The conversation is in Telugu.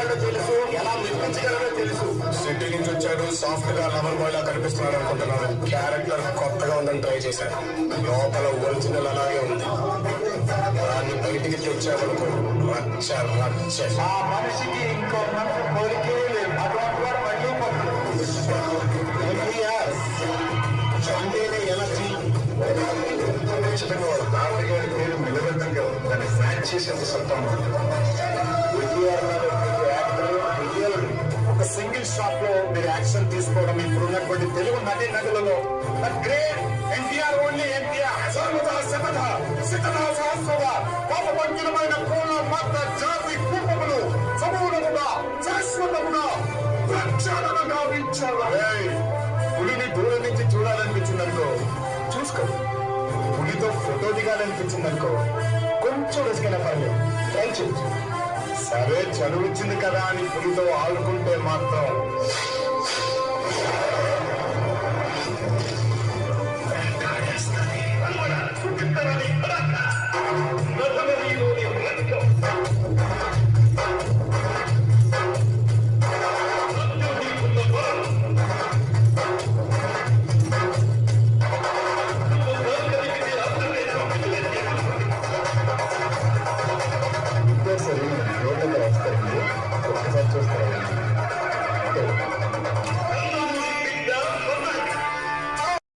చేయగలడో తెలుసు, ఎలా మెప్పించగలడో తెలుసు. సిటీ నుంచి వచ్చాడు, సాఫ్ట్ గా లవర్ బాయ్ లా కనిపిస్తున్నాడు అనుకుంటున్నాను. క్యారెక్టర్ కొత్తగా ఉందని ట్రై చేశాను. లోపల ఒరిజినల్ అలాగే ఉంది. దాన్ని బయటికి తెచ్చామనుకో రచ్చ రచ్చ. ఆ మనిషికి ఇంకో మనిషి కోరికే లేదు. అటువంటి వాడు మళ్ళీ అంటేనే ఎనర్జీ. ఖచ్చితంగా వాడు తాతయ్య గారి పేరు నిలబెట్టంగా దాన్ని ఫ్యాన్ చేసేంత సత్తం. ఒక సింగిల్ షాట్ లో మీరు యాక్షన్ తీసుకోవడం ఇప్పుడున్నటువంటి తెలుగు నటి నటులలో గ్రేట్ ఎన్టీఆర్, ఓన్లీ ఎన్టీఆర్. పాపభంకిలమైన పూల మత జాతి కూపములు సమూలముగా శాశ్వతముగా ప్రక్షాళన గావించారు. పులిని దూరం నుంచి చూడాలనిపించిందనుకో చూసుకో, పులితో ఫోటో దిగాలనిపించిందనుకో కొంచెం రిస్కైనా పర్లేదు ట్రై చేయొచ్చు. సరే చదువు వచ్చింది కదా అని పులితో ఆడుకుంటే మాత్రం